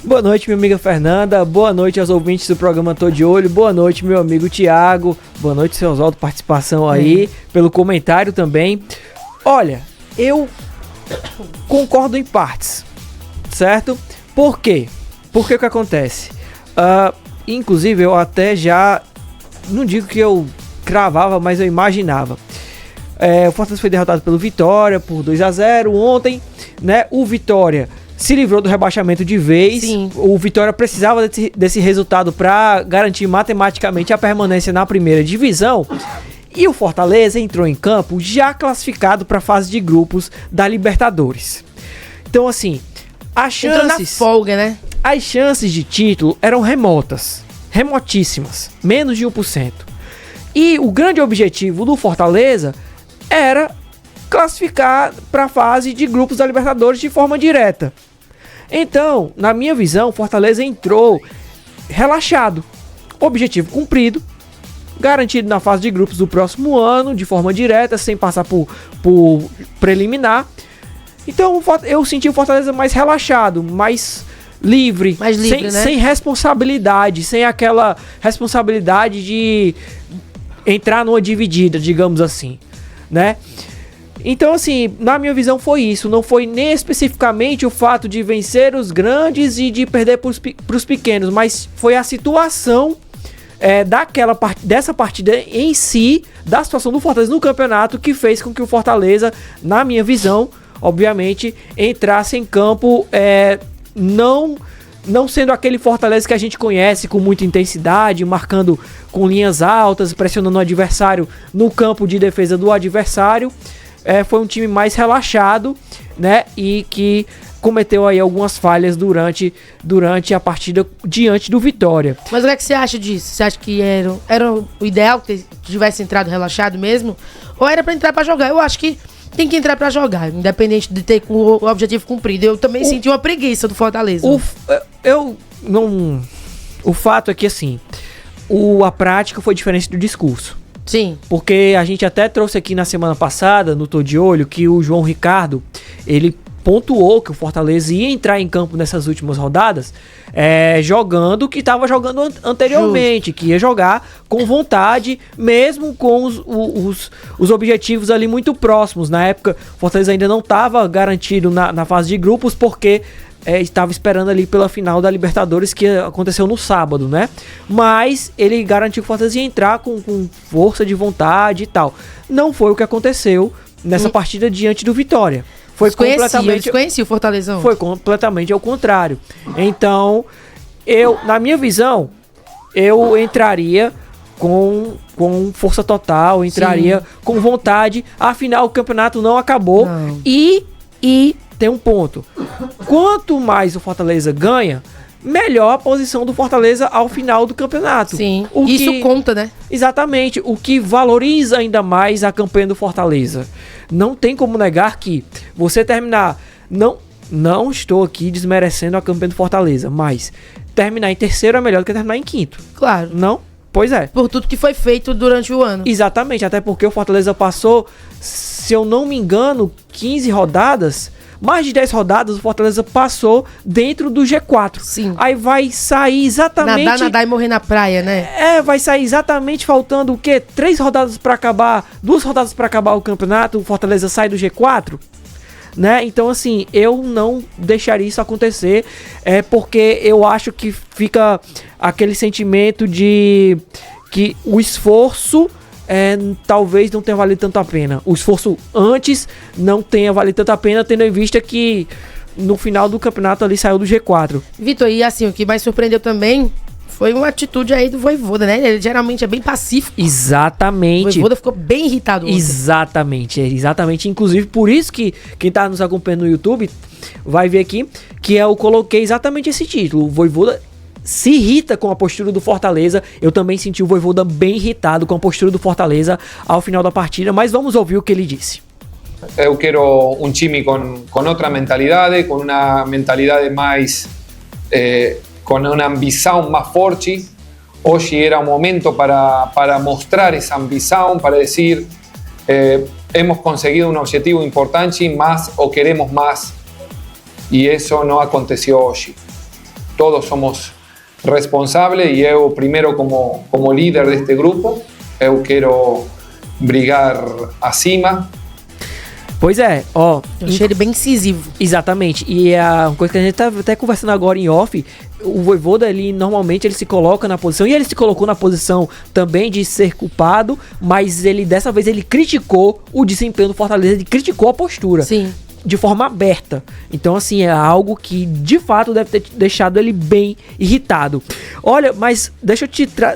Boa noite, minha amiga Fernanda. Boa noite aos ouvintes do programa Tô de Olho. Boa noite, meu amigo Thiago. Boa noite, seu Oswaldo, participação aí, pelo comentário também. Olha, eu concordo em partes, certo? Por quê? Porque o que acontece? Inclusive, eu até já, não digo que eu cravava, mas eu imaginava. O Fortaleza foi derrotado pelo Vitória por 2-0 ontem, né? O Vitória se livrou do rebaixamento de vez. Sim. O Vitória precisava desse resultado para garantir matematicamente a permanência na primeira divisão. E o Fortaleza entrou em campo já classificado para a fase de grupos da Libertadores. Então, assim, Entrou na folga, né? as chances de título eram remotas, remotíssimas, menos de 1%. E o grande objetivo do Fortaleza era classificar para a fase de grupos da Libertadores de forma direta. Então, na minha visão, o Fortaleza entrou relaxado. Objetivo cumprido, garantido na fase de grupos do próximo ano, de forma direta, sem passar por preliminar. Então, eu senti o Fortaleza mais relaxado, mais livre, sem responsabilidade, sem aquela responsabilidade de entrar numa dividida, digamos assim, né? Então, assim, na minha visão foi isso. Não foi nem especificamente o fato de vencer os grandes e de perder para os pequenos, mas foi a situação dessa partida em si, da situação do Fortaleza no campeonato, que fez com que o Fortaleza, na minha visão, obviamente, entrasse em campo não sendo aquele Fortaleza que a gente conhece com muita intensidade, marcando com linhas altas, pressionando o adversário no campo de defesa do adversário. Foi um time mais relaxado, né? E que cometeu aí algumas falhas durante a partida diante do Vitória. Mas o que é que você acha disso? Você acha que era o ideal que tivesse entrado relaxado mesmo? Ou era pra entrar pra jogar? Eu acho que tem que entrar pra jogar, independente de ter com o objetivo cumprido. Eu também senti uma preguiça do Fortaleza. O fato é que, assim, a prática foi diferente do discurso. Sim. Porque a gente até trouxe aqui na semana passada, no Tô de Olho, que o João Ricardo, ele pontuou que o Fortaleza ia entrar em campo nessas últimas rodadas jogando o que estava jogando anteriormente. Justo. Que ia jogar com vontade, mesmo com os objetivos ali muito próximos. Na época, o Fortaleza ainda não estava garantido na fase de grupos, porque estava esperando ali pela final da Libertadores, que aconteceu no sábado, né? Mas ele garantiu que o Fortaleza ia entrar com força de vontade e tal. Não foi o que aconteceu nessa partida diante do Vitória. Desconheci o Fortaleza. Foi completamente ao contrário. Então, na minha visão, eu entraria com força total, entraria com vontade. Afinal, o campeonato não acabou. Não. E tem um ponto. Quanto mais o Fortaleza ganha, melhor a posição do Fortaleza ao final do campeonato. Sim, isso conta, né? Exatamente, o que valoriza ainda mais a campanha do Fortaleza. Não tem como negar que você terminar... Não estou aqui desmerecendo a campanha do Fortaleza, mas terminar em terceiro é melhor do que terminar em quinto. Claro. Não? Pois é. Por tudo que foi feito durante o ano. Exatamente, até porque o Fortaleza passou, se eu não me engano, 15 rodadas... Mais de 10 rodadas, o Fortaleza passou dentro do G4. Sim. Aí vai sair exatamente... Nadar e morrer na praia, né? Vai sair exatamente faltando o quê? 3 rodadas para acabar, 2 rodadas para acabar o campeonato, o Fortaleza sai do G4, né? Então, assim, eu não deixaria isso acontecer, porque eu acho que fica aquele sentimento de que o esforço... talvez não tenha valido tanto a pena. O esforço antes não tenha valido tanto a pena, tendo em vista que no final do campeonato ali saiu do G4. Vitor, e assim, o que mais surpreendeu também foi uma atitude aí do Vojvoda, né? Ele geralmente é bem pacífico. Exatamente. O Vojvoda ficou bem irritado ontem. Exatamente. Inclusive, por isso que quem tá nos acompanhando no YouTube vai ver aqui que eu coloquei exatamente esse título. O Vojvoda se irrita com a postura do Fortaleza. Eu também senti o Vojvoda bem irritado com a postura do Fortaleza ao final da partida, mas vamos ouvir o que ele disse. Eu quero um time com outra mentalidade, com uma mentalidade mais, com uma ambição mais forte. Hoje era um momento para mostrar essa ambição, para dizer hemos conseguido um objetivo importante, mas o queremos mais, e isso não aconteceu hoje. todos somos responsables y yo primero como líder de este grupo, eu quero brigar acima. Pois é, ó. Eu achei ele bem incisivo. Exatamente. E uma coisa que a gente tá até conversando agora em off, o Vojvoda, ele normalmente ele se coloca na posição, e ele se colocou na posição também de ser culpado, mas ele dessa vez ele criticou o desempenho do Fortaleza, ele criticou a postura. Sim. De forma aberta. Então, assim, é algo que de fato deve ter deixado ele bem irritado. Olha, mas deixa eu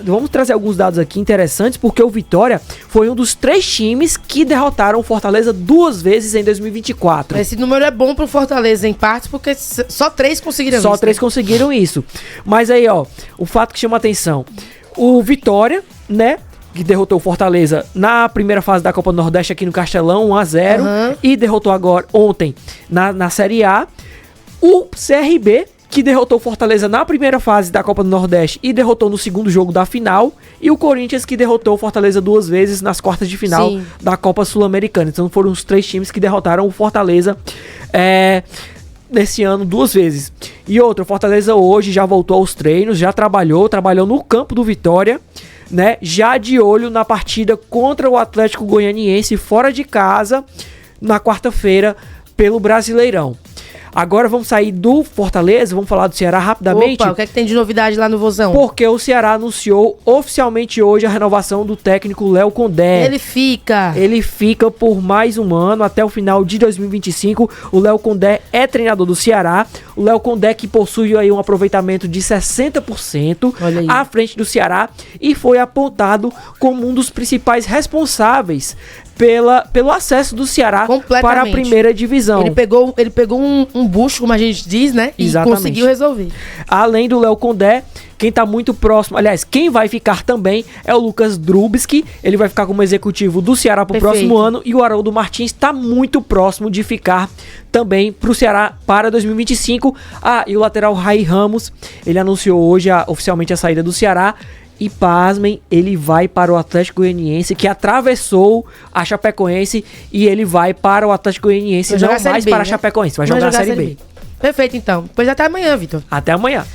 vamos trazer alguns dados aqui interessantes, porque o Vitória foi um dos 3 times que derrotaram o Fortaleza 2 vezes em 2024. Esse número é bom pro Fortaleza, em parte, porque só 3 conseguiram isso. Só 3 conseguiram isso. Mas aí, ó, o fato que chama atenção. O Vitória, né, que derrotou o Fortaleza na primeira fase da Copa do Nordeste aqui no Castelão, 1-0, e derrotou agora ontem na Série A. O CRB, que derrotou o Fortaleza na primeira fase da Copa do Nordeste e derrotou no segundo jogo da final, e o Corinthians, que derrotou o Fortaleza 2 vezes nas quartas de final da Copa Sul-Americana. Então foram os 3 times que derrotaram o Fortaleza nesse ano 2 vezes. E outro, o Fortaleza hoje já voltou aos treinos, já trabalhou no campo do Vitória, né, já de olho na partida contra o Atlético Goianiense fora de casa na quarta-feira pelo Brasileirão. Agora vamos sair do Fortaleza, vamos falar do Ceará rapidamente. Opa, o que é que tem de novidade lá no Vozão? Porque o Ceará anunciou oficialmente hoje a renovação do técnico Léo Condé. Ele fica por mais um ano, até o final de 2025. O Léo Condé é treinador do Ceará. O Léo Condé, que possui aí um aproveitamento de 60% à frente do Ceará, e foi apontado como um dos principais responsáveis pelo acesso do Ceará para a primeira divisão. Ele pegou um bucho, como a gente diz, né? Exatamente. E conseguiu resolver. Além do Léo Condé, quem tá muito próximo, aliás, quem vai ficar também é o Lucas Drubski. Ele vai ficar como executivo do Ceará pro próximo ano, e o Haroldo Martins tá muito próximo de ficar também pro Ceará para 2025. E o lateral Rai Ramos, ele anunciou hoje oficialmente a saída do Ceará. E pasmem, ele vai para o Atlético Goianiense, que atravessou a Chapecoense, e ele vai para o Atlético Goianiense, não mais para a Chapecoense, vai jogar a Série B. Perfeito, então. Pois até amanhã, Vitor. Até amanhã.